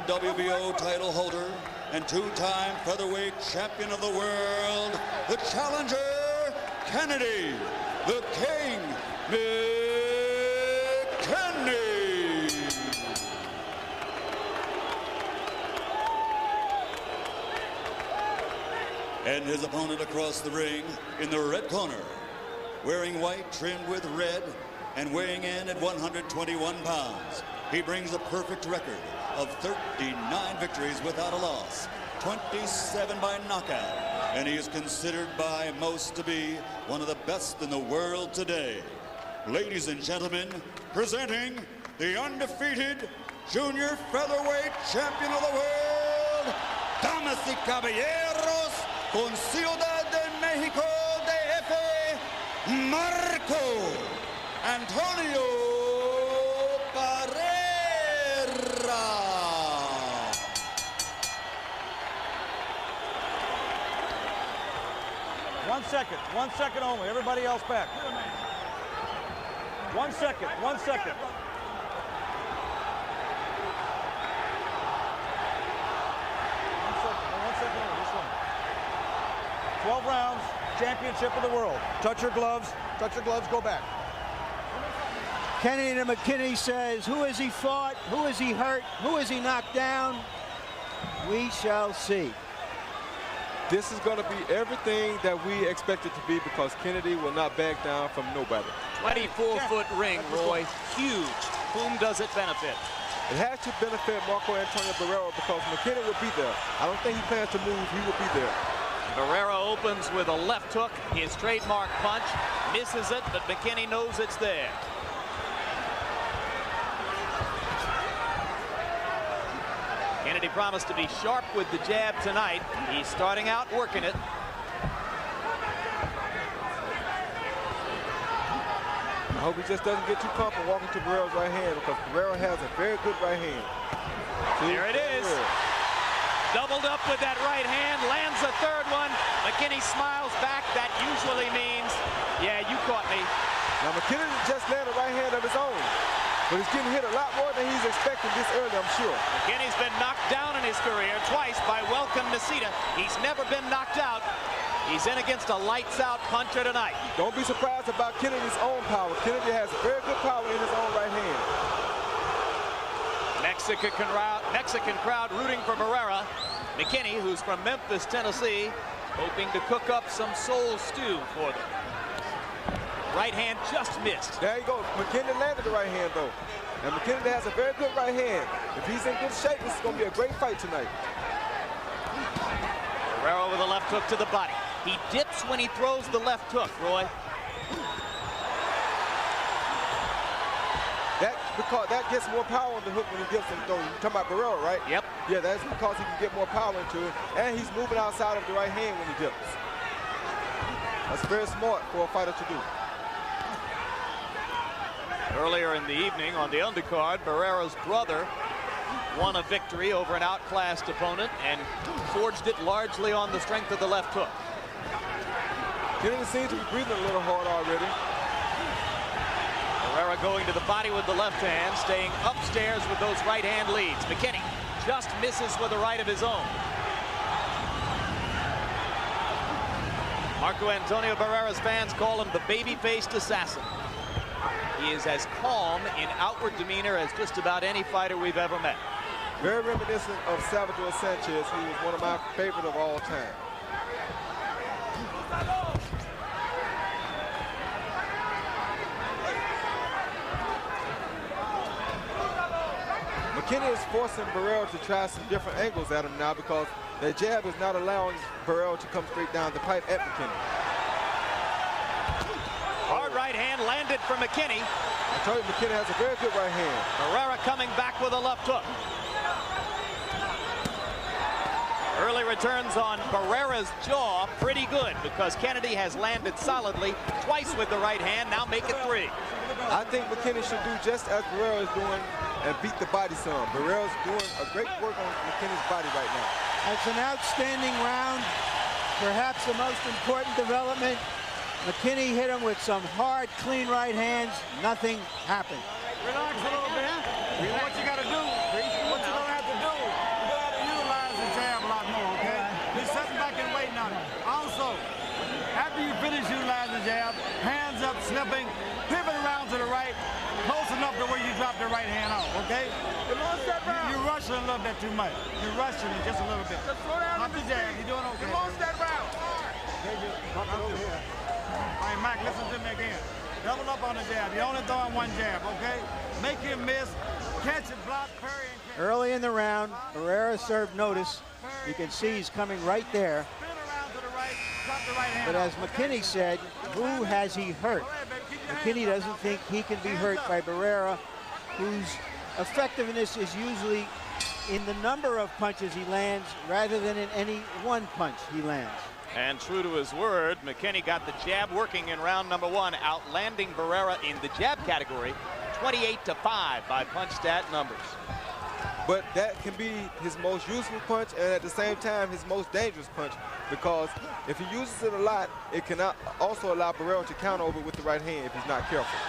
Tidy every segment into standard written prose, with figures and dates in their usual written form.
WBO title holder and two-time featherweight champion of the world, the challenger, Kennedy, the King McKinney. And his opponent across the ring in the red corner, wearing white trimmed with red and weighing in at 121 pounds. He brings a perfect record of 39 victories without a loss, 27 by knockout, and he is considered by most to be one of the best in the world today. Ladies and gentlemen, presenting the undefeated junior featherweight champion of the world, damas y caballeros, con Ciudad de México DF, Marco Antonio Barrera. 1 second only. Everybody else back. 1 second, 1 second. 1 second only, this one. 12 rounds, championship of the world. Touch your gloves, go back. Kennedy McKinney says, who has he fought? Who has he hurt? Who has he knocked down? We shall see. This is going to be everything that we expect it to be, because Kennedy will not back down from nobody. 24-foot ring, Roy. Huge. Whom does it benefit? It has to benefit Marco Antonio Barrera, because McKinney will be there. I don't think he plans to move. He will be there. Barrera opens with a left hook, his trademark punch. Misses it, but McKinney knows it's there. Kennedy promised to be sharp with the jab tonight. He's starting out working it. I hope he just doesn't get too comfortable walking to Barrera's right hand, because Barrera has a very good right hand. See? There it is. Doubled up with that right hand, lands a third one. McKinney smiles back. That usually means, yeah, you caught me. Now McKinney just landed a right hand of his own, but he's getting hit a lot more than he's expecting this early, I'm sure. McKinney's been knocked down in his career twice by Welcome Nacita. He's never been knocked out. He's in against a lights-out puncher tonight. Don't be surprised about Kennedy's own power. Kennedy has very good power in his own right hand. Mexican crowd rooting for Barrera. McKinney, who's from Memphis, Tennessee, hoping to cook up some soul stew for them. Right hand just missed. There you go. McKinney landed the right hand, though. And McKinney has a very good right hand. If he's in good shape, this is going to be a great fight tonight. Barrera with a left hook to the body. He dips when he throws the left hook, Roy. Because that gets more power on the hook when he dips and throws. You're talking about Barrera, right? Yep. Yeah, that's because he can get more power into it. And he's moving outside of the right hand when he dips. That's very smart for a fighter to do. Earlier in the evening on the undercard, Barrera's brother won a victory over an outclassed opponent and forged it largely on the strength of the left hook. Kennedy seems to be breathing a little hard already. Barrera going to the body with the left hand, staying upstairs with those right hand leads. McKinney just misses with a right of his own. Marco Antonio Barrera's fans call him the baby-faced assassin. He is as calm in outward demeanor as just about any fighter we've ever met. Very reminiscent of Salvador Sanchez, who was one of my favorite of all time. McKinney is forcing Barrera to try some different angles at him now, because that jab is not allowing Barrera to come straight down the pipe at McKinney. Hard right hand landed for McKinney. I told you McKinney has a very good right hand. Barrera coming back with a left hook. Early returns on Barrera's jaw pretty good, because Kennedy has landed solidly twice with the right hand. Now make it 3. I think McKinney should do just as Barrera is doing and beat the body some. Barrera's doing a great work on McKinney's body right now. It's an outstanding round, perhaps the most important development. McKinney hit him with some hard, clean right hands. Nothing happened. Relax a little bit. What you got to do, what you don't have to do. the right hand off, okay? You're rushing a little bit too much. You're rushing it just a little bit. Just slow down. Not the jab. You're doing okay. You lost that round. All right, Mike, listen to me again. Double up on the jab. You're only throwing one jab, okay? Make him miss. Catch it, block, parry, and catch. Early in the round, Barrera served notice. You can see he's coming right there. Spin around to the right, drop the right hand But as off, McKinney said, who has he hurt? Go ahead, baby. Keep your McKinney hands doesn't think he can be hurt by Barrera, whose effectiveness is usually in the number of punches he lands rather than in any one punch he lands. And true to his word, McKinney got the jab working in round number 1, outlanding Barrera in the jab category 28-5 by punch stat numbers. But that can be his most useful punch and at the same time his most dangerous punch, because if he uses it a lot, it can also allow Barrera to counter over with the right hand if he's not careful.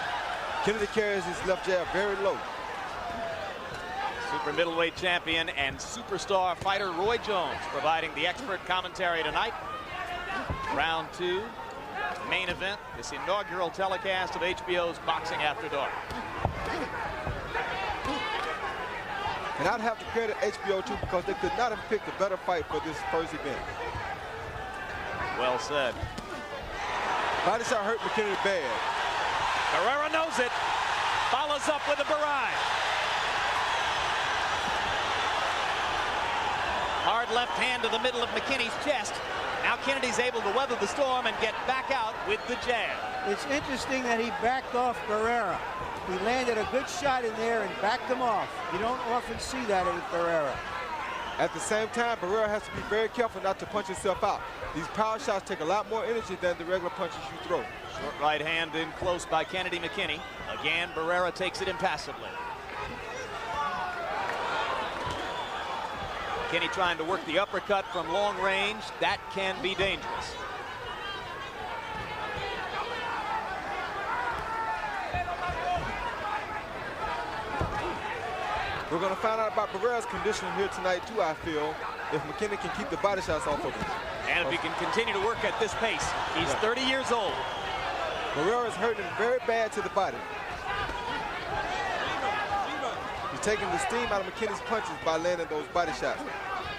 Kennedy carries his left jab very low. Super middleweight champion and superstar fighter Roy Jones providing the expert commentary tonight. Round 2, main event, this inaugural telecast of HBO's Boxing After Dark. And I'd have to credit HBO too, because they could not have picked a better fight for this first event. Well said. Body shot hurt McKinney bad. Barrera knows it. Follows up with a barrage. Hard left hand to the middle of McKinney's chest. Now Kennedy's able to weather the storm and get back out with the jab. It's interesting that he backed off Barrera. He landed a good shot in there and backed him off. You don't often see that with Barrera. At the same time, Barrera has to be very careful not to punch himself out. These power shots take a lot more energy than the regular punches you throw. Short right hand in close by Kennedy McKinney. Again, Barrera takes it impassively. McKinney trying to work the uppercut from long range. That can be dangerous. We're going to find out about Barrera's condition here tonight too, I feel, if McKinney can keep the body shots off of him. And if he can continue to work at this pace. He's 30 years old. Barrera is hurting very bad to the body. He's taking the steam out of McKinney's punches by landing those body shots.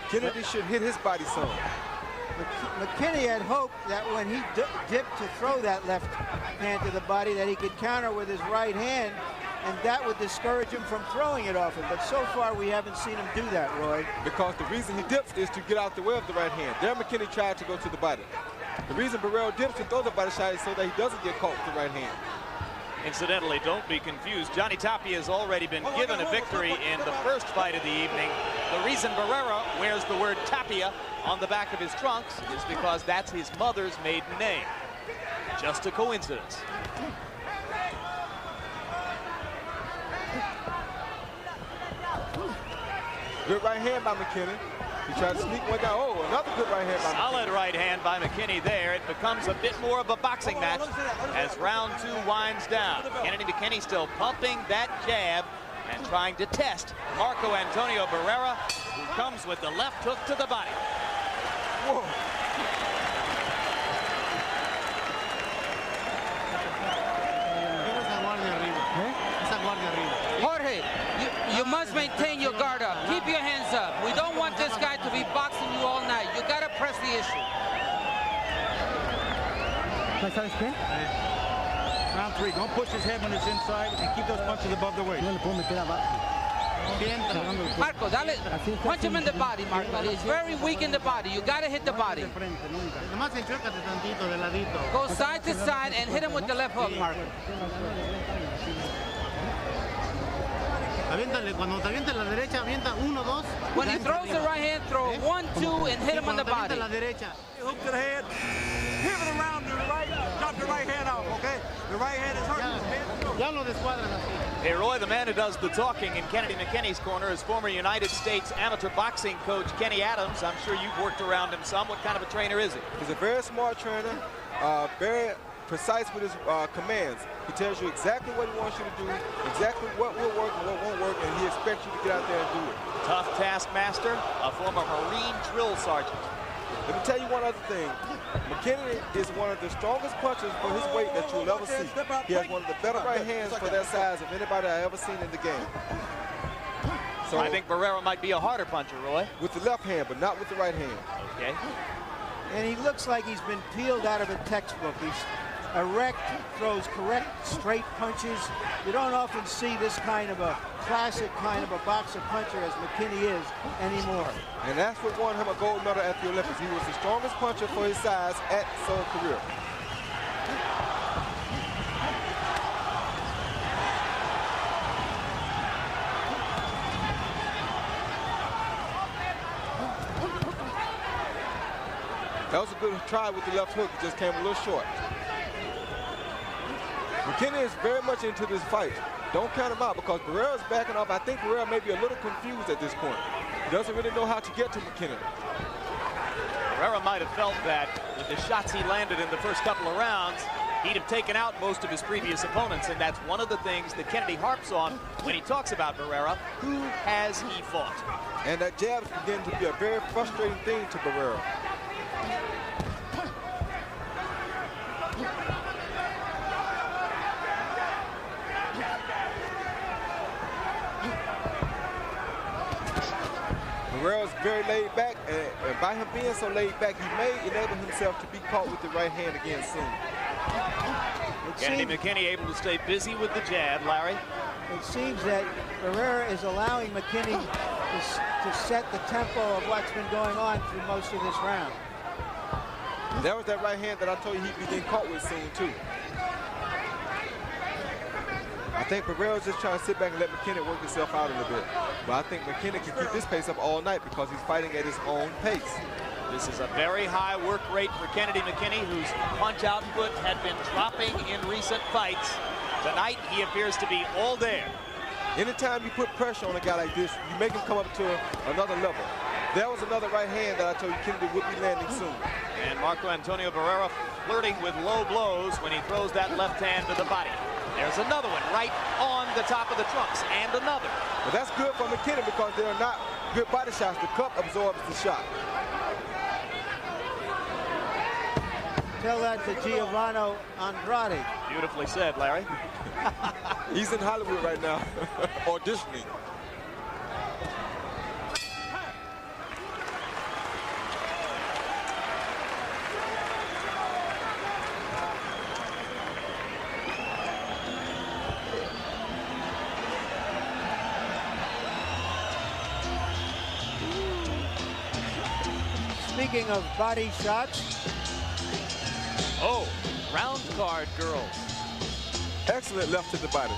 Kennedy should hit his body some. McKinney had hoped that when he dipped to throw that left hand to the body that he could counter with his right hand, and that would discourage him from throwing it off him. But so far, we haven't seen him do that, Roy. Because the reason he dips is to get out the way of the right hand. There McKinney tried to go to the body. The reason Barrera dips and throws a body shot is so that he doesn't get caught with the right hand. Incidentally, don't be confused. Johnny Tapia has already been given a victory in the first fight of the evening. The reason Barrera wears the word Tapia on the back of his trunks is because that's his mother's maiden name. Just a coincidence. Good right hand by McKinney. He tried to sneak one down. Oh, another good right hand by McKinney. Solid right hand by McKinney there. It becomes a bit more of a boxing match as round 2 winds down. Kennedy McKinney still pumping that jab and trying to test Marco Antonio Barrera, who comes with the left hook to the body. Whoa. Jorge, you must maintain your guard up. Keep your hands up. We don't want this guy to be boxing you all night. You gotta press the issue. Round 3, don't push his head when it's inside and keep those punches above the waist. Marco, dale, punch him in the body, Marco. He's very weak in the body. You gotta hit the body. Go side to side and hit him with the left hook, Marco. When he throws the right hand, throw 1, 2, and hit him on the body. Hook to the head, pivot around to the right, drop the right hand off, okay? The right hand is hurting. Hey, Roy, the man who does the talking in Kennedy McKinney's corner is former United States amateur boxing coach Kenny Adams. I'm sure you've worked around him some. What kind of a trainer is he? He's a very smart trainer, very precise with his commands. He tells you exactly what he wants you to do, exactly what will work and what won't work, and he expects you to get out there and do it. Tough taskmaster, a former Marine drill sergeant. Let me tell you one other thing. McKinney is one of the strongest punchers for his weight that you'll ever see. He has one of the better right hands for that size of anybody I've ever seen in the game. So I think Barrera might be a harder puncher, Roy. with the left hand, but not with the right hand. Okay. And he looks like he's been peeled out of a textbook. He's erect, throws correct, straight punches. You don't often see this kind of a classic kind of a boxer puncher as McKinney is anymore. And that's what won him a gold medal at the Olympics. He was the strongest puncher for his size at his whole career. That was a good try with the left hook. It just came a little short. McKinney is very much into this fight. Don't count him out because Barrera's backing off. I think Barrera may be a little confused at this point. He doesn't really know how to get to McKinney. Barrera might have felt that with the shots he landed in the first couple of rounds, he'd have taken out most of his previous opponents, and that's one of the things that Kennedy harps on when he talks about Barrera. Who has he fought? And that jab is beginning to be a very frustrating thing to Barrera. Barrera's very laid back, and by him being so laid back, he may enable himself to be caught with the right hand again soon. Kennedy McKinney able to stay busy with the jab, Larry. It seems that Barrera is allowing McKinney to set the tempo of what's been going on through most of this round. That was that right hand that I told you he'd be getting caught with soon, too. I think Barrera's just trying to sit back and let McKinney work himself out a little bit. But I think McKinney can keep this pace up all night because he's fighting at his own pace. This is a very high work rate for Kennedy McKinney, whose punch output had been dropping in recent fights. Tonight, he appears to be all there. Anytime you put pressure on a guy like this, you make him come up to another level. There was another right hand that I told you Kennedy would be landing soon. And Marco Antonio Barrera flirting with low blows when he throws that left hand to the body. There's another one right on the top of the trunks, and another. But that's good for McKinney because they are not good body shots. The cup absorbs the shot. Tell that to Giovanni Andrade. Beautifully said, Larry. He's in Hollywood right now, auditioning. Speaking of body shots. Oh, round guard girls. Excellent left to the body.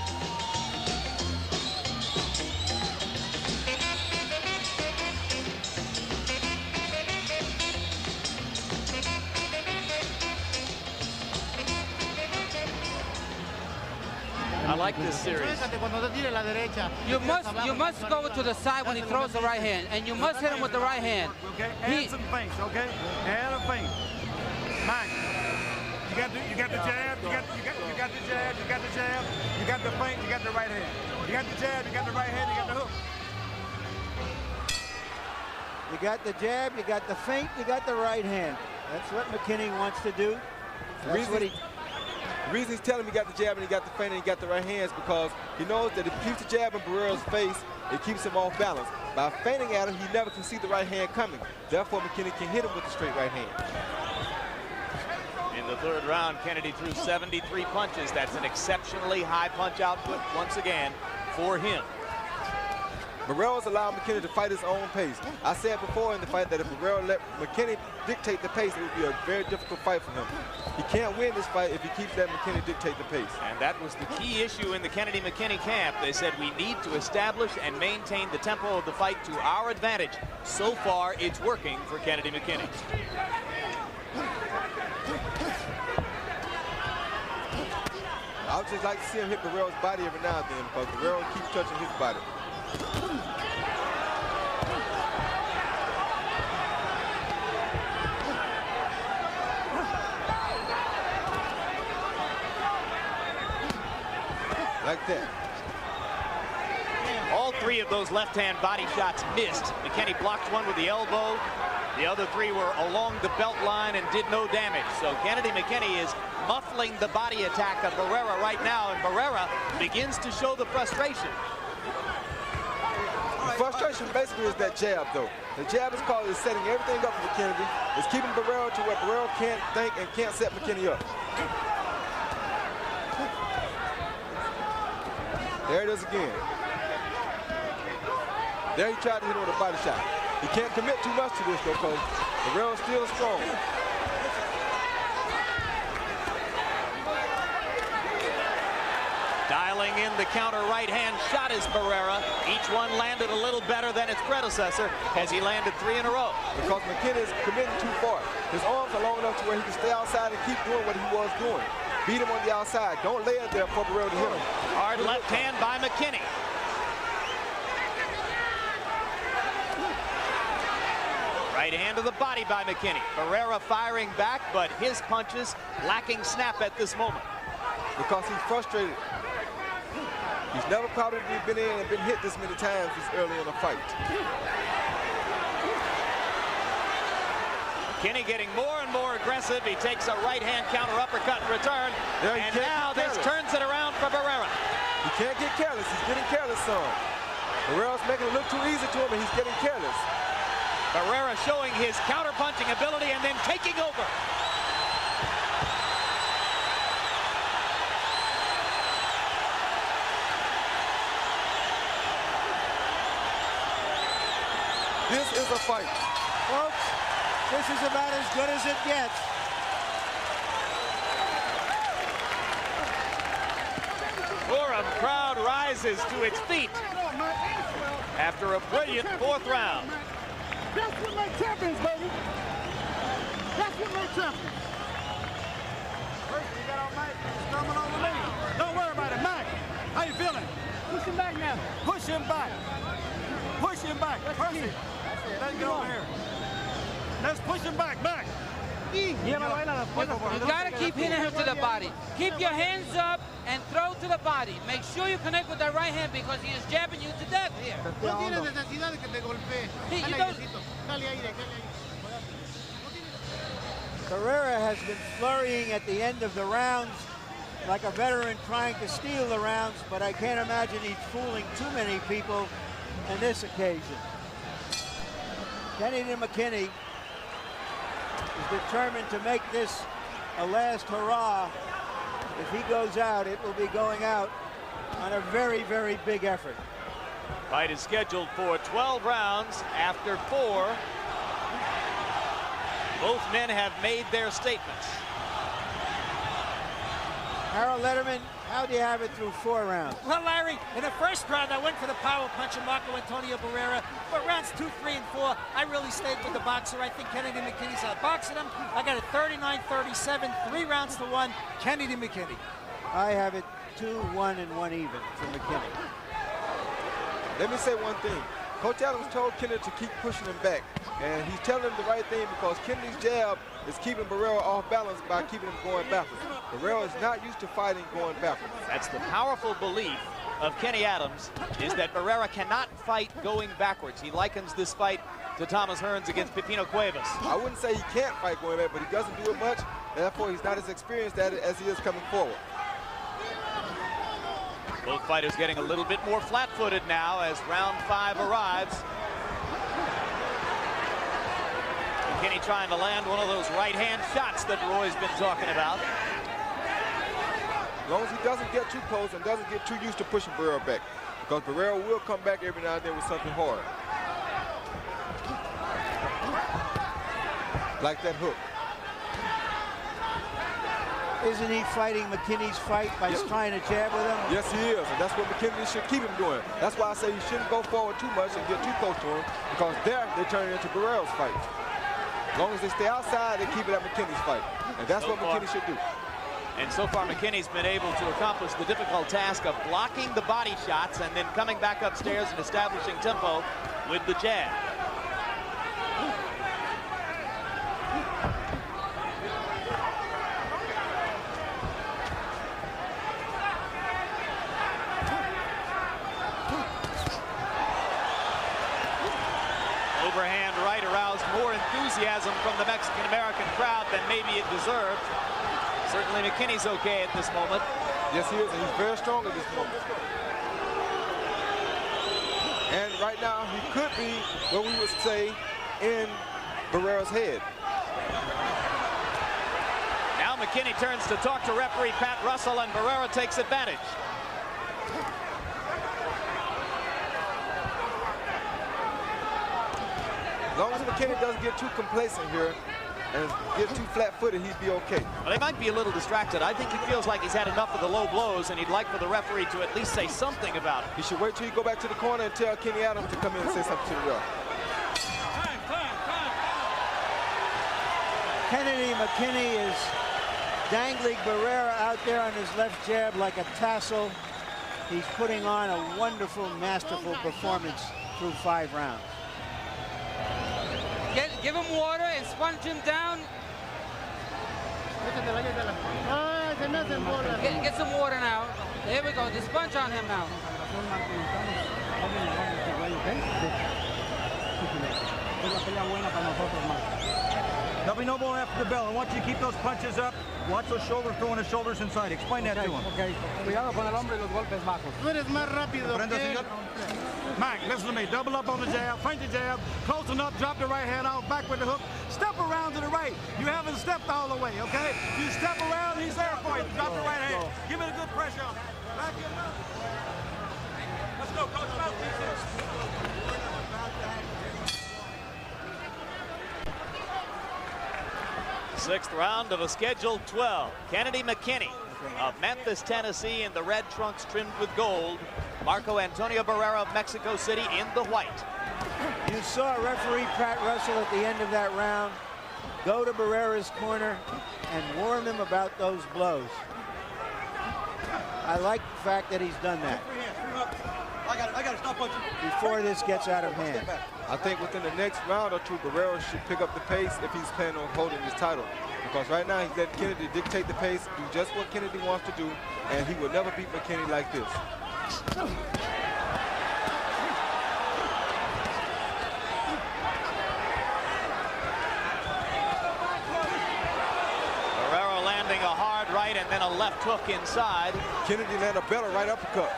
I like this series. You must go to the side when he throws the right hand, and you must hit him with the right hand. Okay, add some feints, okay? Add a feint. Mike, you got the jab, you got the jab, you got the jab, you got the feint, you got the right hand. You got the jab, you got the right hand, you got the hook. You got the jab, you got the feint, you got the right hand. That's what McKinney wants to do. That's what he... The reason he's telling him he got the jab and he got the feint and he got the right hand is because he knows that if he keeps the jab in Barrera's face, it keeps him off balance. By feinting at him, he never can see the right hand coming. Therefore, McKinney can hit him with the straight right hand. In the third round, Kennedy threw 73 punches. That's an exceptionally high punch output once again for him. Barrera's allowed McKinney to fight his own pace. I said before in the fight that if Barrera let McKinney dictate the pace, it would be a very difficult fight for him. He can't win this fight if he keeps letting McKinney dictate the pace. And that was the key issue in the Kennedy McKinney camp. They said we need to establish and maintain the tempo of the fight to our advantage. So far, it's working for Kennedy McKinney. I would just like to see him hit Barrera's body every now and then because Barrera keeps touching his body. Like that. All 3 of those left-hand body shots missed. McKinney blocked one with the elbow. The other 3 were along the belt line and did no damage. So Kennedy McKinney is muffling the body attack of Barrera right now, and Barrera begins to show the frustration. The frustration basically is that jab, though. The jab is called is setting everything up for Kennedy. It's keeping Barrera to where Barrera can't think and can't set McKinney up. There it is again. There he tried to hit him with a body shot. He can't commit too much to this, though, because Barrera's still strong. Dialing in the counter right-hand shot is Barrera. Each one landed a little better than its predecessor as he landed 3 in a row. Because McKinney is committing too far. His arms are long enough to where he can stay outside and keep doing what he was doing. Beat him on the outside. Don't lay it there for Barrera to hit him. Hard left hand by McKinney. Right hand to the body by McKinney. Barrera firing back, but his punches lacking snap at this moment. Because he's frustrated. He's never probably been in and been hit this many times this early in a fight. McKinney getting more and more aggressive. He takes a right-hand counter uppercut in return. And now this turns it around for Barrera. He can't get careless. He's getting careless some. Barrera's making it look too easy to him, and he's getting careless. Barrera showing his counter-punching ability and then taking over. This is a fight. Folks, this is about as good as it gets. Forum crowd rises to its feet after a brilliant 4th round. That's what makes champions, baby. That's what makes champions. First, we got our Mike coming on the lead. Don't worry about it, Mike. How you feeling? Push him back now. Push him back. Push him back. Percy, let's get over here. Let's push him back. You gotta keep hitting him to the body. Keep your hands up and throw to the body. Make sure you connect with that right hand because he is jabbing you to death here. Barrera has been flurrying at the end of the rounds like a veteran trying to steal the rounds, but I can't imagine he's fooling too many people on this occasion. Kennedy McKinney is determined to make this a last hurrah. If he goes out, it will be going out on a very, very big effort. Fight is scheduled for 12 rounds after 4. Both men have made their statements. Harold Letterman, how do you have it through 4 rounds? Well, Larry, in the first round, I went for the power punch of Antonio Barrera. But rounds 2, 3, and 4, I really stayed with the boxer. I think Kennedy McKinney's outboxing him. I got it 39-37, 3 rounds to 1, Kennedy McKinney. I have it 2-1 and 1 even for McKinney. Let me say one thing. Coach Adams told Kennedy to keep pushing him back. And he's telling him the right thing because Kennedy's jab is keeping Barrera off balance by keeping him going backwards. Barrera is not used to fighting going backwards. That's the powerful belief of Kenny Adams, is that Barrera cannot fight going backwards. He likens this fight to Thomas Hearns against Pipino Cuevas. I wouldn't say he can't fight going back, but he doesn't do it much. And therefore, he's not as experienced at it as he is coming forward. Both fighters getting a little bit more flat-footed now as round 5 arrives. McKinney trying to land one of those right-hand shots that Roy's been talking about. As long as he doesn't get too close and doesn't get too used to pushing Barrera back, because Barrera will come back every now and then with something hard. Like that hook. Isn't he fighting McKinney's fight by trying to jab with him? Yes, he is, and that's what McKinney should keep him doing. That's why I say he shouldn't go forward too much and get too close to him, because there they turn it into Barrera's fight. As long as they stay outside, they keep it at McKinney's fight, and that's what McKinney should do. And so far, McKinney's been able to accomplish the difficult task of blocking the body shots and then coming back upstairs and establishing tempo with the jab. hand right aroused more enthusiasm from the Mexican-American crowd than maybe it deserved. Certainly McKinney's okay at this moment. Yes, he is, and he's very strong at this moment. And right now, he could be what we would say in Barrera's head. Now McKinney turns to talk to referee Pat Russell, and Barrera takes advantage. As long as McKinney doesn't get too complacent here and get too flat-footed, he'd be okay. Well, they might be a little distracted. I think he feels like he's had enough of the low blows, and he'd like for the referee to at least say something about it. He should wait till you go back to the corner and tell Kenny Adams to come in and say something to the ref. Kennedy McKinney is dangling Barrera out there on his left jab like a tassel. He's putting on a wonderful, masterful performance through 5 rounds. Give him water and sponge him down. Get some water now. There we go. The sponge on him now. There'll be no more after the bell. I want you to keep those punches up. Watch those shoulders, throwing his shoulders inside. Explain that to him. Okay. Cuidado con el hombre y los golpes bajos. Tú eres más rápido. Mike, listen to me. Double up on the jab, feint the jab, close enough, drop the right hand out, back with the hook, step around to the right. You haven't stepped all the way, okay? You step around, he's there for you. Drop the right hand. Give it a good pressure on him. Back it up. Let's go, Coach. Sixth round of a scheduled 12. Kennedy McKinney of Memphis, Tennessee in the red trunks trimmed with gold. Marco Antonio Barrera of Mexico City in the white. You saw referee Pat Russell at the end of that round go to Barrera's corner and warn him about those blows. I like the fact that he's done that. I got to stop punching. Before this gets out of hand. I think within the next round or two, Barrera should pick up the pace if he's planning on holding his title. Because right now, he's letting Kennedy dictate the pace, do just what Kennedy wants to do, and he will never beat McKinney like this. Barrera landing a hard right and then a left hook inside. Kennedy landed a better right uppercut.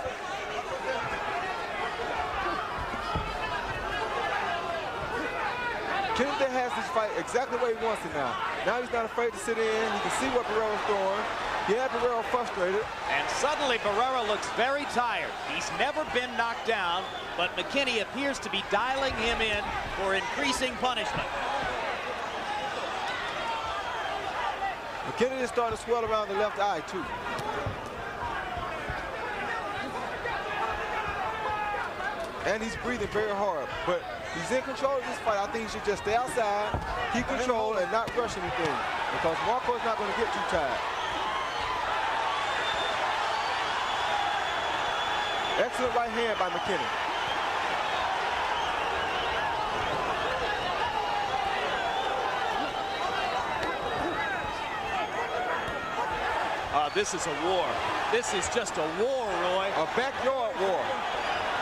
Kennedy has this fight exactly the way he wants it now. Now he's not afraid to sit in. He can see what Barrera's doing. He had Barrera frustrated. And suddenly Barrera looks very tired. He's never been knocked down, but McKinney appears to be dialing him in for increasing punishment. McKinney is starting to swell around the left eye, too. And he's breathing very hard, but he's in control of this fight. I think he should just stay outside, keep control, and not rush anything, because Marco is not going to get too tired. Excellent right hand by McKinney. This is a war. This is just a war, Roy. A backyard war.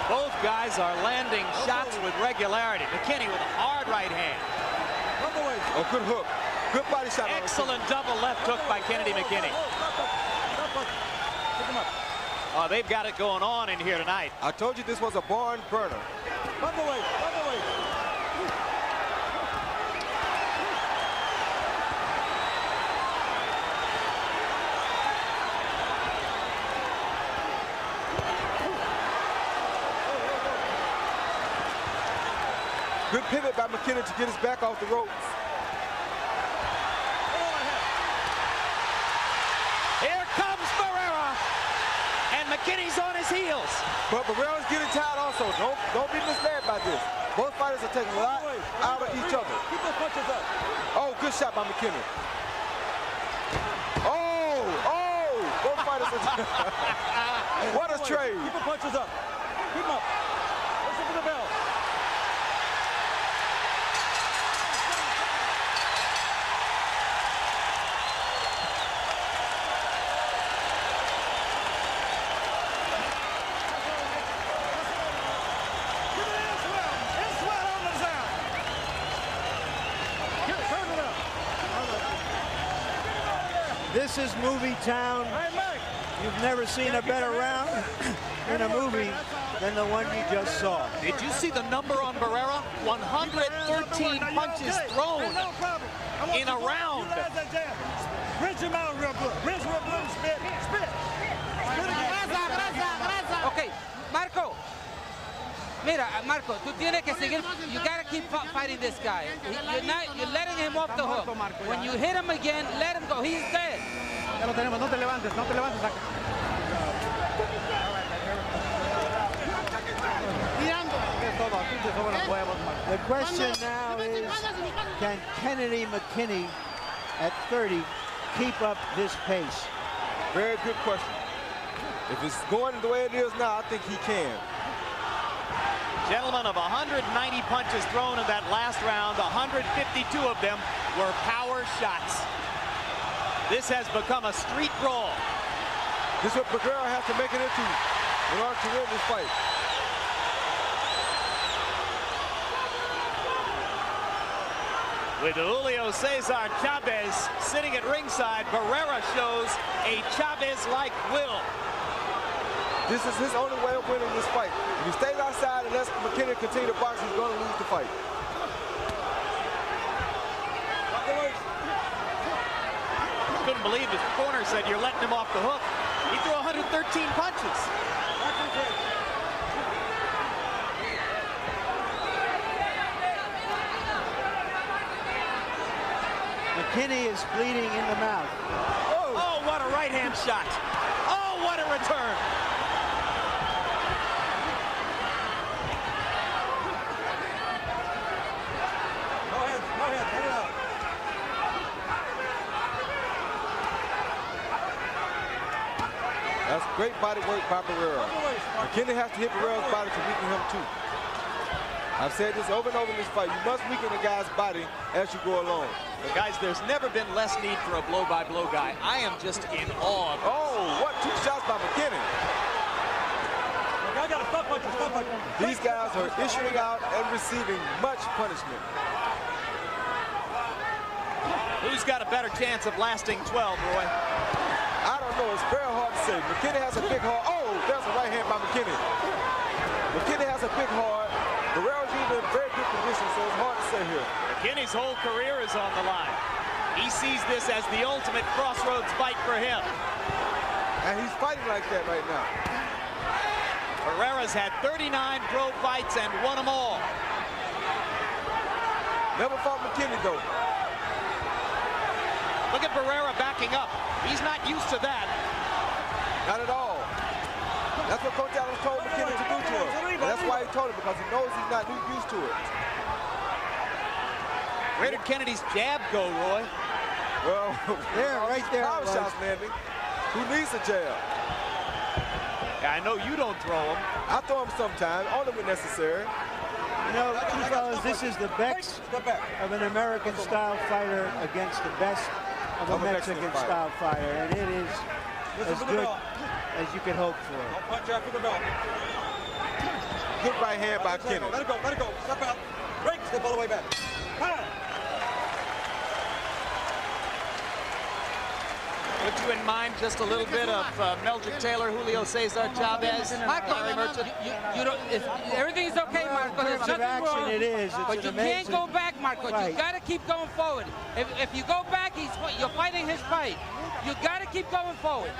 Both guys are landing shots with regularity. McKinney with a hard right hand. A good hook. Good body shot. Excellent double left hook by Kennedy McKinney. Oh, they've got it going on in here tonight. I told you this was a barn burner. Good pivot by McKinney to get his back off the ropes. Here comes Barrera, and McKinney's on his heels. But Barrera's getting tired also. Don't be misled by this. Both fighters are taking a lot out of each other. Keep those punches up. Oh, good shot by McKinney. Oh, both fighters are what a trade. Keep the punches up. Keep them up. Listen for the bell. This is movie town. You've never seen a better round in a movie than the one you just saw. Did you see the number on Barrera? 113 punches thrown in a round. Rinse him out real good. Rinse real good. Spit. Spit. Okay, Marco. Mira, Marco, tú tienes que seguir. You gotta keep fighting this guy. You're letting him off the hook. When you hit him again, let him go. He's dead. Ya lo tenemos. No te levantes. No te levantes. The question now is, can Kennedy McKinney at 30 keep up this pace? Very good question. If it's going the way it is now, I think he can. Gentlemen, of 190 punches thrown in that last round, 152 of them were power shots. This has become a street brawl. This is what Barrera has to make it into in order to win this fight. With Julio Cesar Chavez sitting at ringside, Barrera shows a Chavez-like will. This is his only way of winning this fight. If he stays outside and lets McKinney continue to box, he's going to lose the fight. Couldn't believe his corner said you're letting him off the hook. He threw 113 punches. McKinney is bleeding in the mouth. Oh, what a right hand shot. Oh, what a return. Go ahead, take it out. That's great body work by Barrera. McKinney has to hit Barrera's body to weaken him too. I've said this over and over in this fight. You must weaken a guy's body as you go along. But guys, there's never been less need for a blow-by-blow guy. I am just in awe of him. Oh, what 2 shots by McKinney. I got to stop punching. These guys are issuing out and receiving much punishment. Who's got a better chance of lasting 12, Roy? I don't know. It's very hard to say. McKinney has a big heart. Oh, there's a right hand by McKinney. McKinney has a big heart. Barrera's usually in very good condition, so it's hard to say here. McKinney's whole career is on the line. He sees this as the ultimate crossroads fight for him. And he's fighting like that right now. Barrera's had 39 pro fights and won them all. Never fought McKinney, though. Look at Barrera backing up. He's not used to that. Not at all. That's what Coach Adams told McKinney to do to him. And that's why he told him, because he knows he's not used to it. Where did Kennedy's jab go, Roy? Well, there, right there. Power shots landing. Who needs a jab? I know you don't throw them. I throw them sometimes, only when necessary. You know, fellas, this is the best of an American-style fighter against the best of a Mexican-style fighter, and it is as good as you could hope for. Punch after the belt. Good right hand by Kenny. Let it go. Step out. Break, step all the way back. Put you in mind just a little bit of Meldrick Taylor, Julio Cesar Chavez, Larry Merchant. You don't. Everything's okay, Marco. There's nothing wrong. It is. But you can't go back, Marco. You got to keep going forward. If you go back, you're fighting his fight. You got to keep going forward.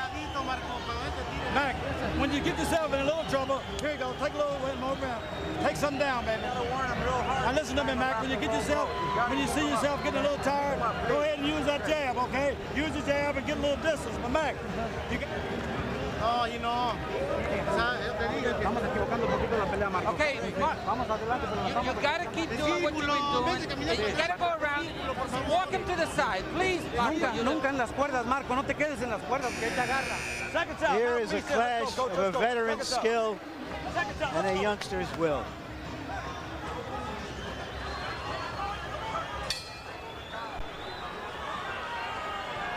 Mac, when you get yourself in a little trouble, here you go. Take a little more round. Take something down, baby. Now listen to me, Mac. When you see yourself getting a little tired, go ahead and use that jab, okay? Use the jab and get a little distance. But Mac, you can... Oh, you know. Okay, you got to keep doing what you've been doing. You got to go around. Walk him to the side, please. Nunca en las cuerdas, Marco. No te quedes en las cuerdas, que te agarra. Here is a clash of a veteran's skill and a youngster's will.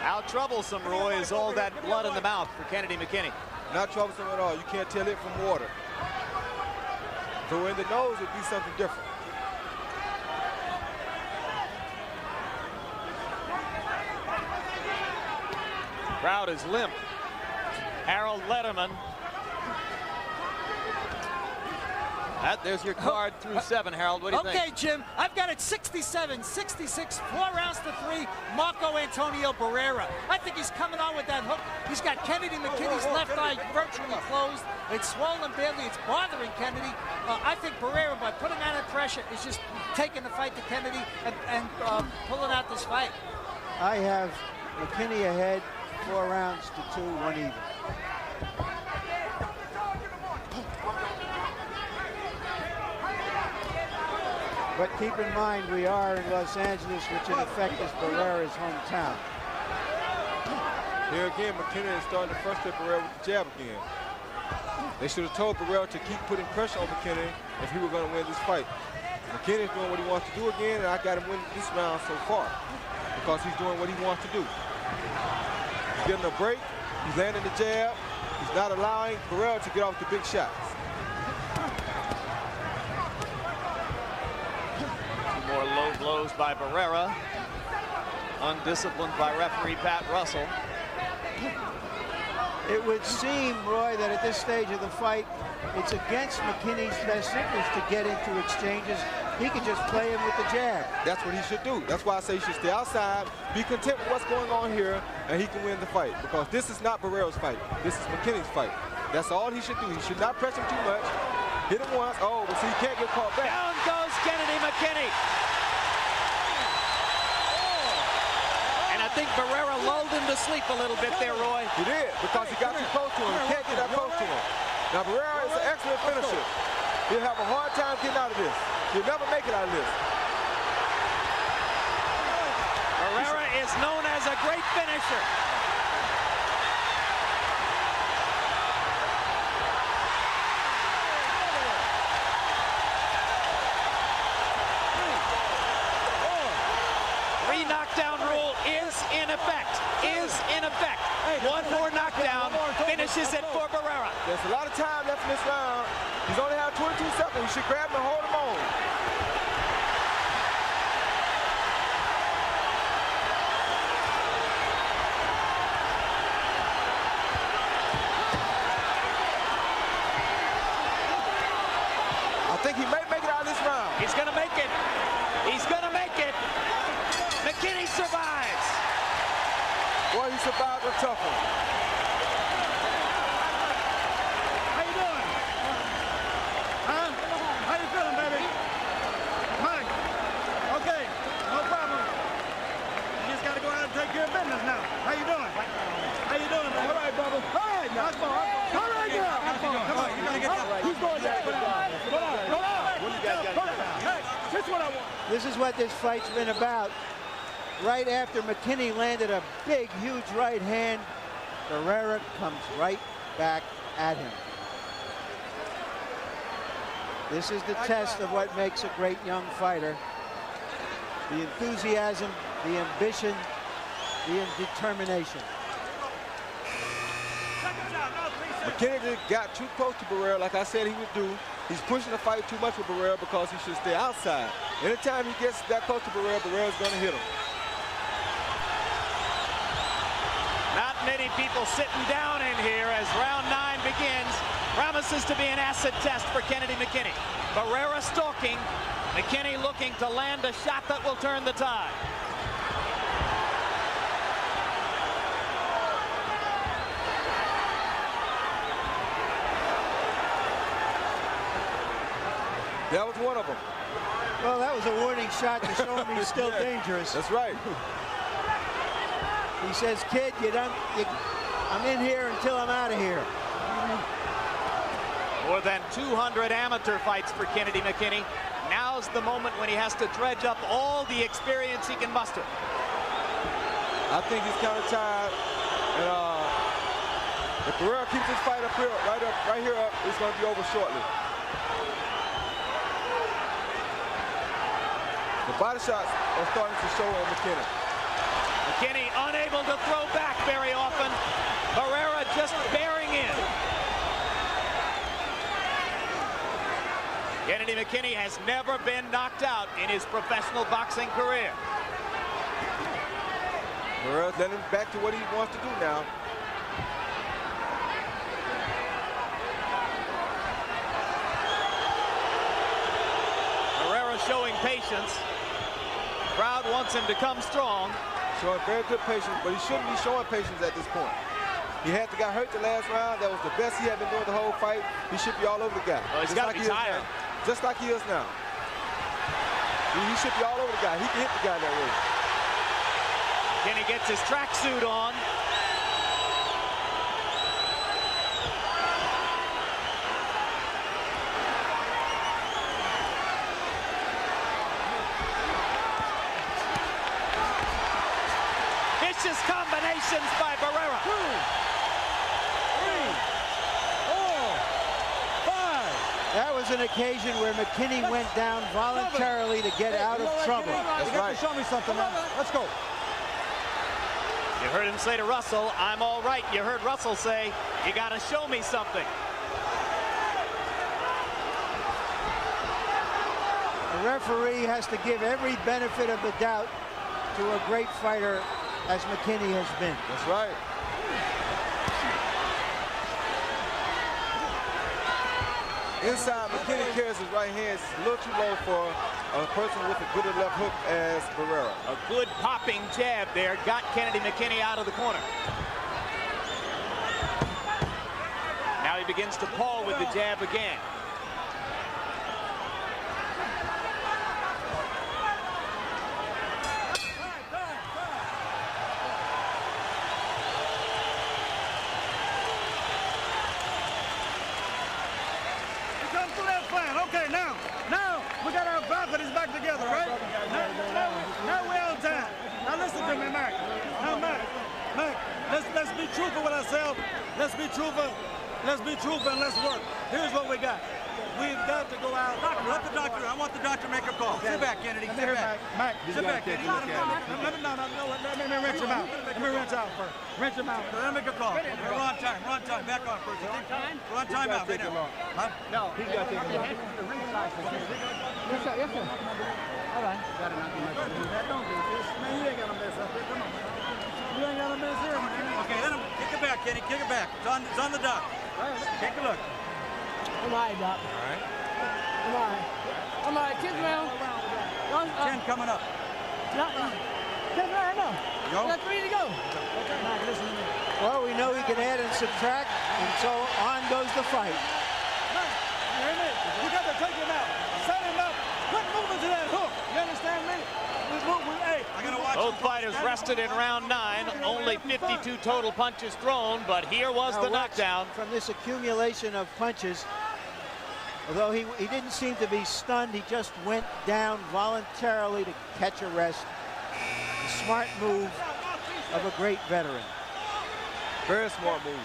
How troublesome, Roy, is all that blood in the mouth for Kennedy McKinney? Not troublesome at all. You can't tell it from water. So in the nose would be something different. Crowd is limp. Harold Letterman. There's your card through 7, Harold. What do you think? Okay, Jim, I've got it 67, 66, 4 rounds to 3, Marco Antonio Barrera. I think he's coming on with that hook. He's got Kennedy McKinney's left eye virtually closed. It's swollen badly. It's bothering Kennedy. I think Barrera, by putting on the pressure, is just taking the fight to Kennedy and pulling out this fight. I have McKinney ahead, 4 rounds to 2, 1 even. But keep in mind, we are in Los Angeles, which in effect is Barrera's hometown. Here again, McKinney is starting to frustrate Barrera with the jab again. They should have told Barrera to keep putting pressure on McKinney if he were going to win this fight. McKinney is doing what he wants to do again, and I got him winning this round so far because he's doing what he wants to do. He's getting a break. He's landing the jab. He's not allowing Barrera to get off the big shots. More low blows by Barrera. Undisciplined by referee Pat Russell. It would seem, Roy, that at this stage of the fight, it's against McKinney's best interest to get into exchanges. He could just play him with the jab. That's what he should do. That's why I say he should stay outside, be content with what's going on here, and he can win the fight. Because this is not Barrera's fight. This is McKinney's fight. That's all he should do. He should not press him too much. Hit him once. Oh, but see, he can't get caught back. Down goes Kennedy McKinney. And I think Barrera lulled him to sleep a little bit there, Roy. He did, because he got too close to him. He can't get that close to him. Now, Barrera is an excellent finisher. He'll have a hard time getting out of this. He'll never make it out of this. Barrera is known as a great finisher. Knockdown rule is in effect. One more knockdown finishes it for Barrera. There's a lot of time left in this round. He's only had 22 seconds. He should grab him and hold him on. I think he may make it out of this round. He's going to make it. He's going to make it. McKinney survives. Boy, he survived a tough one. How you doing? Huh? How you feeling, baby? Mike? Okay, no problem. You just got to go out and take care of business now. How you doing? How you doing, man? All right, Bubba. All right, now. All right, girl. Come on, you got to get that. Who's going there? Go on. What you got? Hey, this is what I want. This is what this fight's been about. Right after McKinney landed a big, huge right hand, Barrera comes right back at him. This is the test of what makes a great young fighter. The enthusiasm, the ambition, the determination. McKinney got too close to Barrera, like I said he would do. He's pushing the fight too much with Barrera because he should stay outside. Anytime he gets that close to Barrera, Barrera's going to hit him. Not many people sitting down in here as round 9 begins. Promises to be an acid test for Kennedy McKinney. Barrera stalking. McKinney looking to land a shot that will turn the tide. That was one of them. Well, that was a warning shot to show him he's still dangerous. That's right. He says, kid, I'm in here until I'm out of here. More than 200 amateur fights for Kennedy McKinney. Now's the moment when he has to dredge up all the experience he can muster. I think he's kind of tired. And if Barrera keeps his fight up here, right here up, it's going to be over shortly. The body shots are starting to show on McKinney. McKinney unable to throw back very often. Barrera just bearing in. Kennedy McKinney has never been knocked out in his professional boxing career. Barrera's letting him back to what he wants to do now. showing patience. Crowd wants him to come strong. Showing very good patience, but he shouldn't be showing patience at this point. He had the guy hurt the last round. That was the best he had been doing the whole fight. He should be all over the guy. Well, he's got to be tired. Just like he is now. He should be all over the guy. He can hit the guy that way. Kenny gets his tracksuit on. Vicious combinations by Barrera. 2, 3, 4, 5. That was an occasion where McKinney went down voluntarily to get out of trouble. You got to show me something, man. Let's go. You heard him say to Russell, I'm all right. You heard Russell say, you got to show me something. The referee has to give every benefit of the doubt to a great fighter as McKinney has been. That's right. Inside, McKinney carries his right hand. It's a little too low for a person with a good left hook as Barrera. A good popping jab there got Kennedy McKinney out of the corner. Now he begins to paw with the jab again. Okay, now we got our faculties back together, right? Now we're on time. Now listen to me, Mac. Now, Mac, let's be truthful with ourselves. Let's be truthful and let's work. Here's what we got. We've got to go out. Let the doctor, I want the doctor to make a call. Sit back, Kennedy, sit back. Mac, sit back, Kennedy. Let me wrench him out. Let me wrench out first. Wrench him out. Let me make a call. We're on time. Back on first. We're on time out right now. Huh? No. He's got to take a look. Yes, sir. All right. Don't do this. Man, you ain't got to mess up here. Come on. You ain't got to mess here, man. Okay, let him kick it back, Kenny. Kick it back. It's on the dock. Take a look. I'm all right, Doc. All right. I'm all right. 10 round. 10 coming up. 10 round, no. Go. We got 3 to go. Well, we know he can add and subtract, and so on goes the fight. You hear me? You got to take him out. Set him up. Put movement to that hook. You understand me? Hey, I gotta watch. Both fighters rested in round 9. Only 52 total punches thrown, but here was the knockdown. From this accumulation of punches, although he didn't seem to be stunned, he just went down voluntarily to catch a rest. A smart move of a great veteran. Very smart move.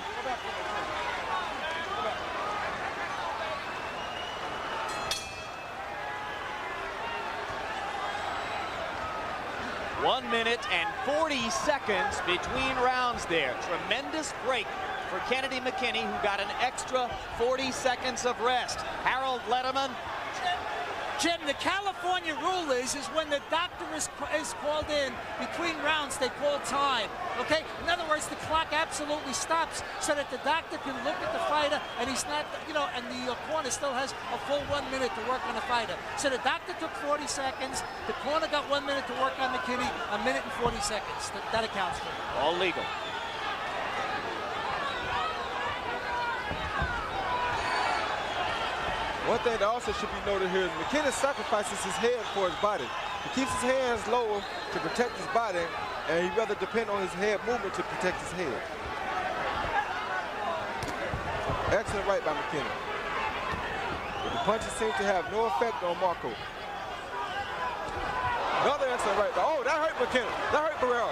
One minute and 40 seconds between rounds there. Tremendous break for Kennedy McKinney, who got an extra 40 seconds of rest. Harold Letterman. Jim, the California rule is when the doctor is called in between rounds, they call time. Okay? In other words, the clock absolutely stops so that the doctor can look at the fighter and he's not, and the corner still has a full 1 minute to work on the fighter. So the doctor took 40 seconds. The corner got 1 minute to work on McKinney, a minute and 40 seconds. That accounts for it. All legal. One thing that also should be noted here is McKinney sacrifices his head for his body. He keeps his hands low to protect his body, and he'd rather depend on his head movement to protect his head. Excellent right by McKinney. But the punches seem to have no effect on Marco. Another excellent right by. Oh, that hurt McKinney. That hurt Barrera.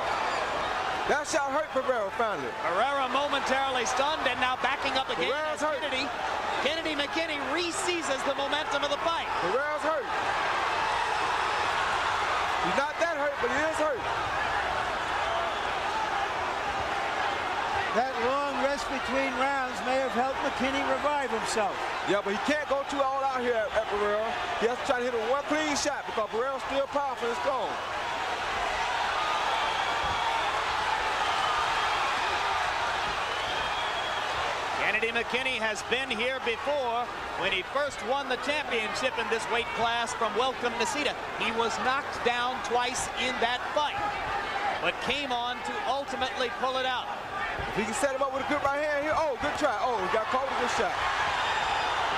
That shot hurt Barrera finally. Barrera momentarily stunned and now backing up again. Barrera's hurt. Kennedy McKinney re-seizes the momentum of the fight. Barrera's hurt. He's not that hurt, but he is hurt. That long rest between rounds may have helped McKinney revive himself. Yeah, but he can't go too all out here at Barrera. He has to try to hit a one clean shot because Barrera's still powerful and strong. Kennedy McKinney has been here before when he first won the championship in this weight class from Welcome Nisita. He was knocked down twice in that fight, but came on to ultimately pull it out. If he can set him up with a good right hand here. Oh, good try. Oh, he got caught with a good shot.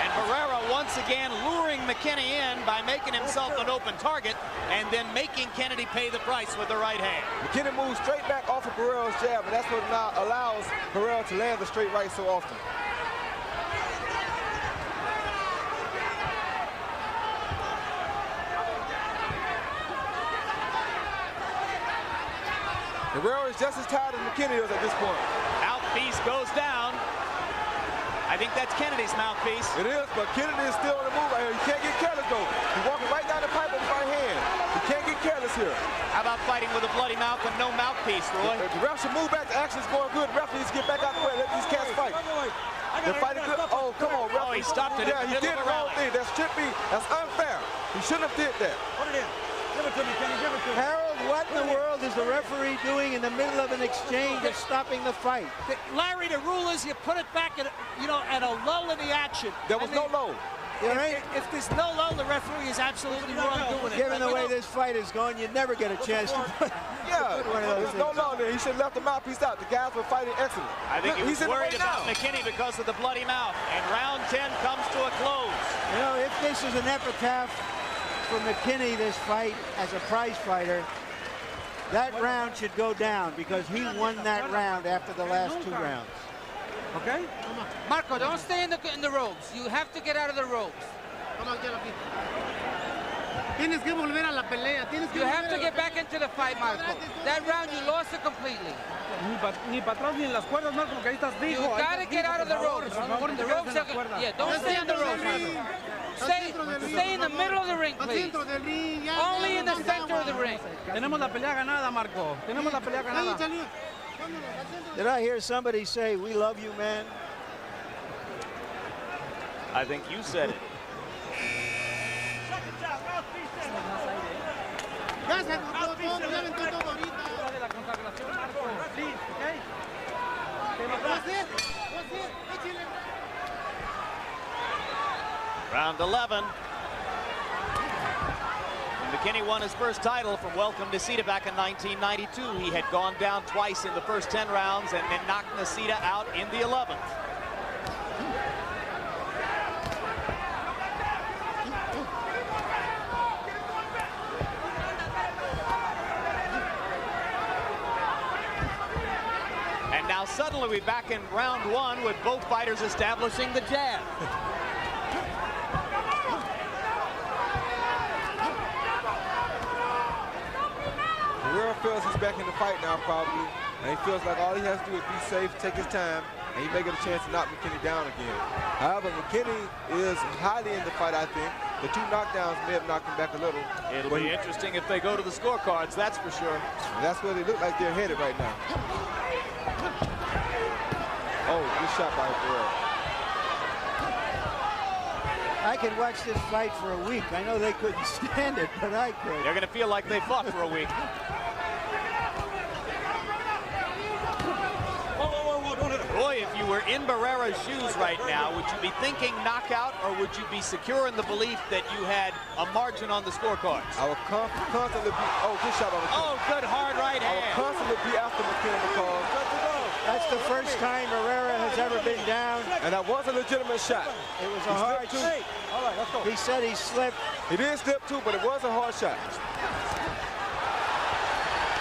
And Barrera once again luring McKinney in by making himself an open target and then making Kennedy pay the price with the right hand. McKinney moves straight back off of Barrera's jab, and that's what now allows Barrera to land the straight right so often. Barrera is just as tired as McKinney is at this point. Mouthpiece goes down. I think that's Kennedy's mouthpiece. It is, but Kennedy is still on the move right here. He can't get careless, though. He's walking right down the pipe with his right hand. He can't get careless here. How about fighting with a bloody mouth and no mouthpiece, Roy? The ref should move back. The action's going good. The ref needs to get back out the way. Let these cats fight. They're fighting good. Oh, come on, ref. Oh, he stopped it. Yeah, he did the wrong thing. That should be. That's unfair. He shouldn't have did that. Put it in. Give it to me, Kenny. Give it to me. Harold, what in the world is the referee doing in the middle of an exchange of stopping the fight? Larry, the rule is you put it back at, at a lull in the action. There was no lull. If there's no lull, the referee is absolutely wrong doing it. Given the way this fight is going, you never get a chance to put, one of those there's no lull there. He should have left the mouthpiece out. The guys were fighting excellent. I think he was worried about McKinney because of the bloody mouth. And round 10 comes to a close. You know, if this is an epitaph for McKinney, this fight as a prize fighter, that round should go down because he won that round after the last 2 rounds. Okay? Marco, don't stay in the ropes. You have to get out of the ropes. You have to get back into the fight, Marco. That round, you lost it completely. Ni para atrás ni en las cuerdas, Marco, porque ahí estás fijo. You got to get out of the ropes. The ropes are, yeah, don't stay on the ropes, Marco. Stay in the middle of the ring, please. Only in the center of the ring. Tenemos la pelea ganada, Marco. Tenemos la pelea ganada. Did I hear somebody say, "We love you, man"? I think you said it. Round 11. McKinney won his first title from Welcome Nisita back in 1992. He had gone down twice in the first 10 rounds and then knocked Nisita out in the 11th. And now suddenly we're back in round 1 with both fighters establishing the jab. Barrera feels he's back in the fight now, probably, and he feels like all he has to do is be safe, take his time, and he may get a chance to knock McKinney down again. However, McKinney is highly in the fight, I think. The 2 knockdowns may have knocked him back a little. It'll be interesting if they go to the scorecards, that's for sure. That's where they look like they're headed right now. Oh, good shot by Barrera. I could watch this fight for a week. I know they couldn't stand it, but I could. They're going to feel like they fought for a week. Boy, if you were in Barrera's shoes right now, would you be thinking knockout or would you be secure in the belief that you had a margin on the scorecards? I would constantly be, oh, good shot by McKinney. Oh, good hard right hand. I would constantly be after McKinney because that's the first time Barrera has ever been down. And that was a legitimate shot. It was a hard shot. All right, let's go. He said he slipped. He did slip too, but it was a hard shot.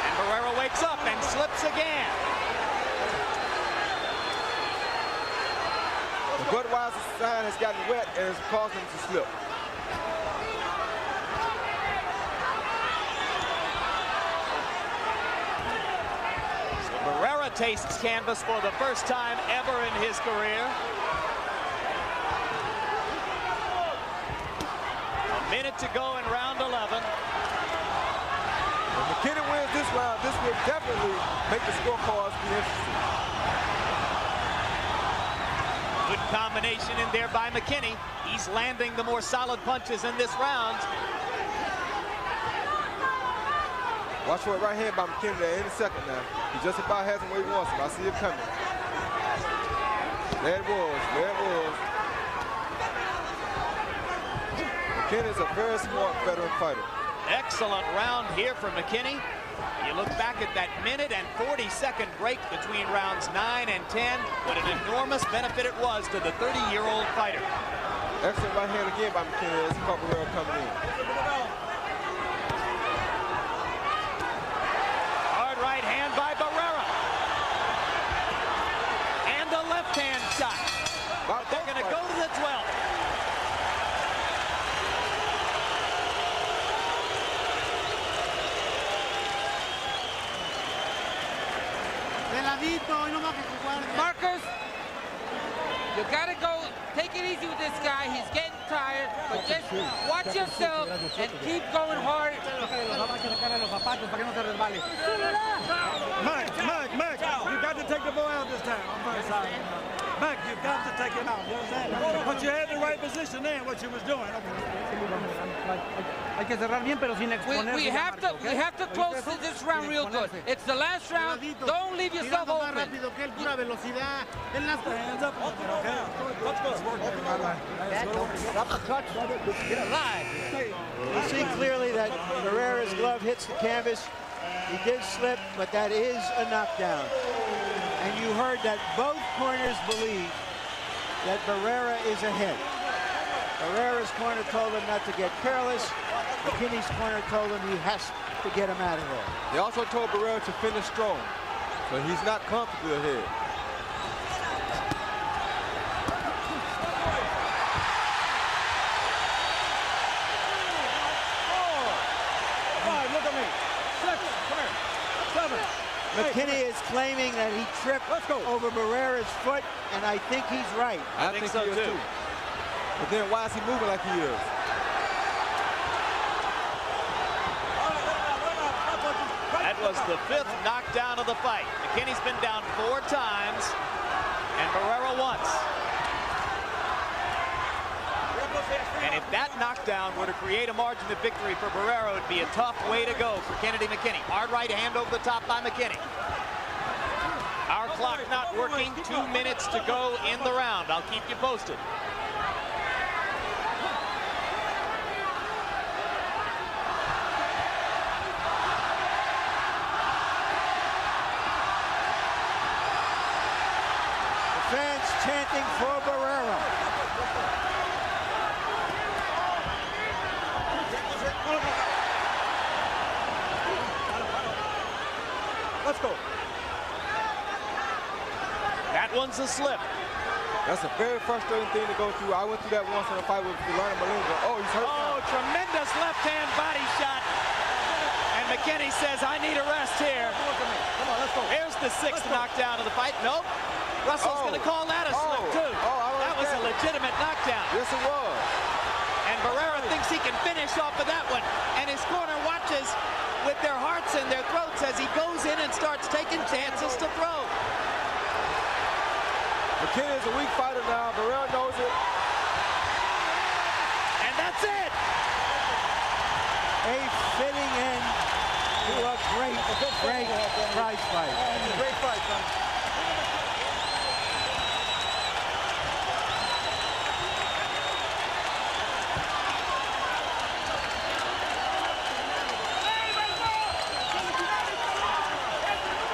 And Barrera wakes up and slips again. The Budweiser sign has gotten wet and it's caused him to slip. So Barrera tastes canvas for the first time ever in his career. A minute to go in round 11. If McKinney wins this round, this will definitely make the scorecards be interesting. Good combination in there by McKinney. He's landing the more solid punches in this round. Watch for a right hand by McKinney there any second now. He just about has him where he wants him. I see it coming. There it was. There it was. McKinney's a very smart veteran fighter. Excellent round here from McKinney. You look back at that minute and 40-second break between rounds 9 and 10. What an enormous benefit it was to the 30-year-old fighter. Excellent right hand again by McKinney as Barrera coming in. Hard right hand by Barrera. And a left hand shot. But they're going to go to the 12th. Marcus, you gotta go, take it easy with this guy. He's getting tired, but just watch yourself and keep going hard. Mac, you got to take the boy out this time. Mac, you got to take him out. You understand? But you had the right position there, what you was doing. We have to close this round real good. It's the last round. Don't leave yourself open. Hands up. Okay. Let's go. You see clearly that Barrera's glove hits the canvas. He did slip, but that is a knockdown. And you heard that both corners believe that Barrera is ahead. Barrera's corner told him not to get careless. McKinney's corner told him he has to get him out of there. They also told Barrera to finish strong, so he's not comfortably ahead. McKinney is claiming that he tripped over Barrera's foot, and I think he's right. I think so too. But then why is he moving like he is? That was the 5th knockdown of the fight. McKinney's been down 4 times, and Barrera once. And if that knockdown were to create a margin of victory for Barrera, it would be a tough way to go for Kennedy McKinney. Hard right hand over the top by McKinney. Our clock not working. 2 minutes to go in the round. I'll keep you posted. The fans chanting for Barrera. Let's go. That one's a slip. That's a very frustrating thing to go through. I went through that once in a fight with Malinga. Oh, he's hurt. Oh, tremendous left-hand body shot. And McKinney says, I need a rest here. Come on, let's go. Here's the 6th knockdown of the fight. Nope. Russell's going to call that a slip, too. That was a legitimate knockdown. Yes, it was. And Barrera thinks he can finish off of that one. And his corner watches with their hearts in their throats as he goes in and starts taking chances to throw. McKinney is a weak fighter now. Barrera knows it. And that's it. A fitting end to a great prize fight. Great fight, son.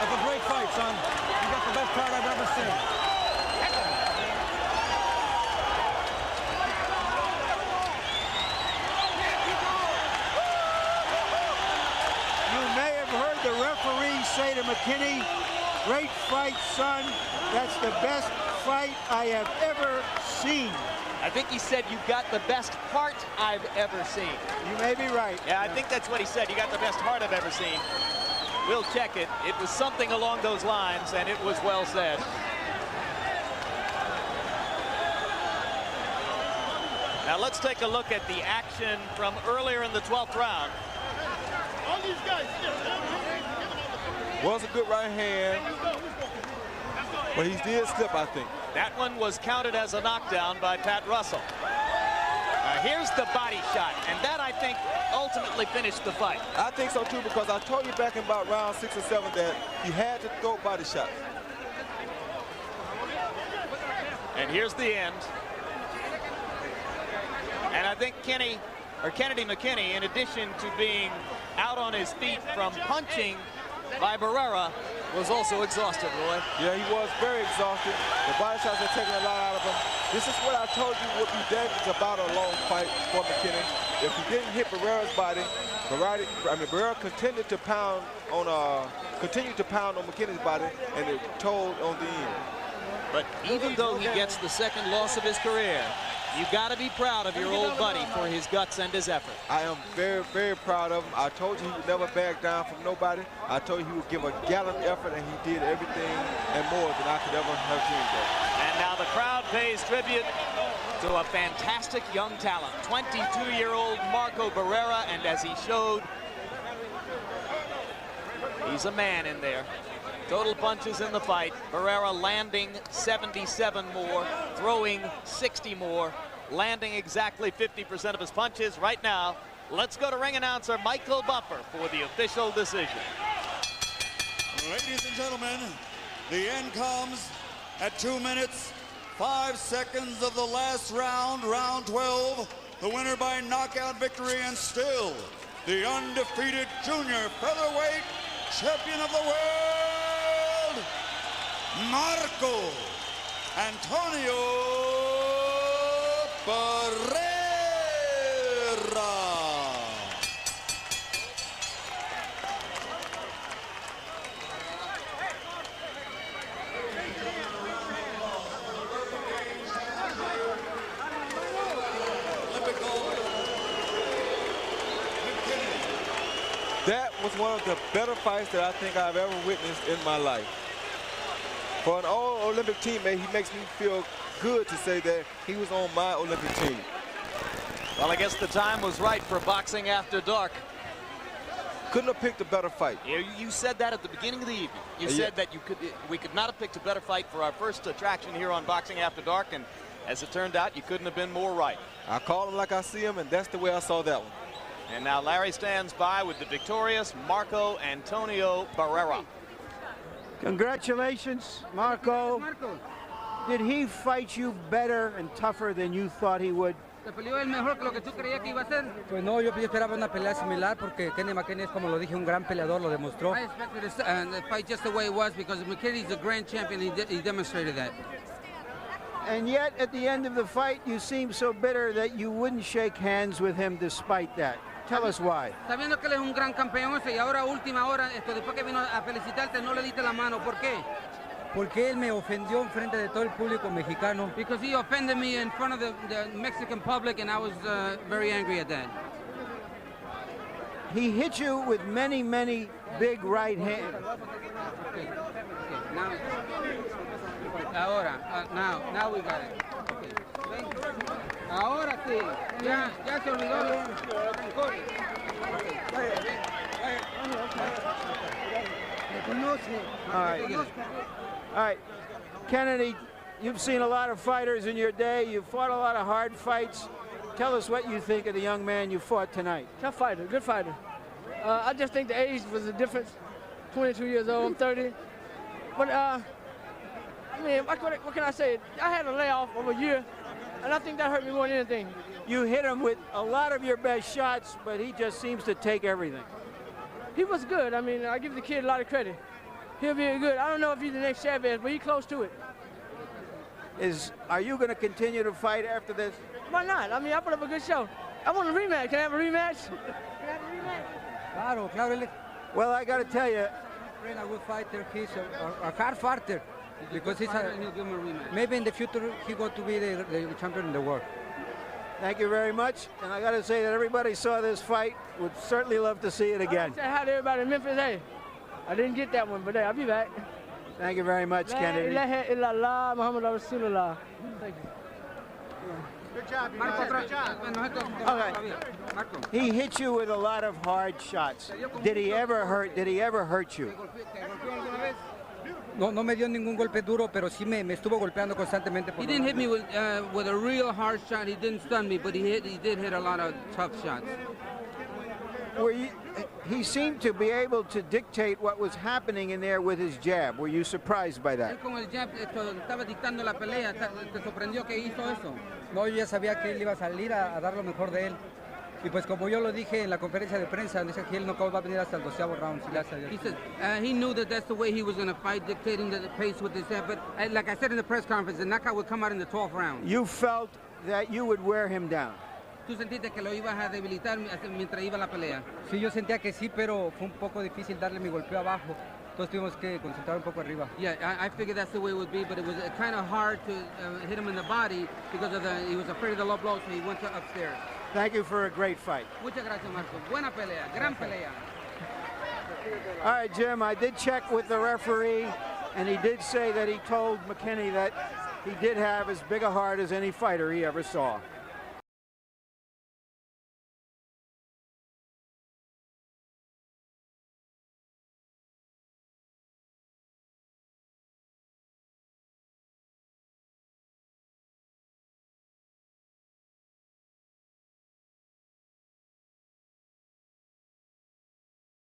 That's a great fight, son. You got the best card I've ever seen. Say to McKinney, great fight, son. That's the best fight I have ever seen. I think he said you got the best heart I've ever seen. You may be right. Yeah, I think that's what he said. You got the best heart I've ever seen. We'll check it. It was something along those lines, and it was well said. Now let's take a look at the action from earlier in the 12th round. All these guys. Was a good right hand, but he did slip, I think. That one was counted as a knockdown by Pat Russell. Here's the body shot, and that, I think, ultimately finished the fight. I think so, too, because I told you back in about round 6 or 7 that he had to throw body shots. And here's the end. And I think Kennedy McKinney, in addition to being out on his feet from punching by Barrera, was also exhausted, Roy. Yeah, he was very exhausted. The body shots are taking a lot out of him. This is what I told you would be dangerous about a long fight for McKinney. If he didn't hit Barrera's body, Barrera continued to pound on McKinney's body, and it told on the end. But even though he gets the second loss of his career, you got to be proud of your old buddy for his guts and his effort. I am very, very proud of him. I told you he would never back down from nobody. I told you he would give a gallant effort, and he did everything and more than I could ever have dreamed of. And now the crowd pays tribute to a fantastic young talent, 22-year-old Marco Barrera, and as he showed, he's a man in there. Total punches in the fight. Barrera landing 77 more, throwing 60 more, landing exactly 50% of his punches. Right now, let's go to ring announcer Michael Buffer for the official decision. Ladies and gentlemen, the end comes at 2 minutes, 5 seconds of the last round, round 12. The winner by knockout victory and still the undefeated junior featherweight champion of the world, Marco Antonio Barrera. That was one of the better fights that I think I've ever witnessed in my life. For an all-Olympic teammate, he makes me feel good to say that he was on my Olympic team. Well, I guess the time was right for Boxing After Dark. Couldn't have picked a better fight. You said that at the beginning of the evening. You said that we could not have picked a better fight for our first attraction here on Boxing After Dark, and as it turned out, you couldn't have been more right. I call him like I see him, and that's the way I saw that one. And now Larry stands by with the victorious Marco Antonio Barrera. Congratulations, Marco. Did he fight you better and tougher than you thought he would? ¿Te peleó él mejor que lo que tú creías que iba a hacer? Pues no, yo esperaba una pelea similar porque Kennedy McKinney es, como lo dije, un gran peleador, lo demostró. I expected the fight just the way it was because McKinney's a grand champion. He demonstrated that. And yet, at the end of the fight, you seemed so bitter that you wouldn't shake hands with him despite that. Tell us why. Sabiendo que él es un gran campeón y ahora última hora, después que vino a felicitarte, no le diste la mano. ¿Por qué? Porque él me ofendió en frente de todo el público mexicano. Because he offended me in front of the Mexican public, and I was very angry at that. He hit you with many, many big right hands. Okay. Now we got it. Okay. Ahora sí. Ya se olvidó. All right. Kennedy, you've seen a lot of fighters in your day. You've fought a lot of hard fights. Tell us what you think of the young man you fought tonight. Tough fighter, good fighter. I just think the age was the difference. 22 years old, I'm 30. But, I mean, what can I say? I had a layoff of a year, and I think that hurt me more than anything. You hit him with a lot of your best shots, but he just seems to take everything. He was good. I mean, I give the kid a lot of credit. He'll be good. I don't know if he's the next Chavez, but he's close to it. Are you going to continue to fight after this? Why not? I mean, I put up a good show. I want a rematch. Can I have a rematch? Can I have a rematch? Claro. Well, I got to tell you, a good fighter. He's a hard fighter because maybe in the future he's going to be the champion in the world. Thank you very much. And I got to say that everybody saw this fight. Would certainly love to see it again. I say hi to everybody in Memphis. Hey, I didn't get that one, but hey, I'll be back. Thank you very much, Kennedy. Thank you. Good job, you guys. Good job. Okay. He hit you with a lot of hard shots. Did he ever hurt you? No me dio ningún golpe duro, pero sí me estuvo golpeando constantemente. He didn't hit me with a real hard shot. He didn't stun me, but he did hit a lot of tough shots. he seemed to be able to dictate what was happening in there with his jab. Were you surprised by that? Él con el jab estaba dictando la pelea. ¿Te sorprendió que hizo eso? No, yo ya sabía que él iba a salir a dar lo mejor de él. Y pues como yo lo dije en la conferencia de prensa, dice que él no va a venir hasta el 12º round. He said he knew that that's the way he was going to fight, dictating the pace with his jab. But like I said in the press conference, the knockout would come out in the 12th round. You felt that you would wear him down. ¿Tú sentiste que lo ibas a debilitar mientras iba la pelea? Sí, yo sentía que sí, pero fue un poco difícil darle mi golpeo abajo. Entonces tuvimos que concentrar un poco arriba. Yeah, I figured that's the way it would be, but it was kind of hard to hit him in the body because of he was afraid of the low blow, so he went to upstairs. Thank you for a great fight. Muchas gracias, Marco. Buena pelea, gran pelea. All right, Jim, I did check with the referee, and he did say that he told McKinney that he did have as big a heart as any fighter he ever saw.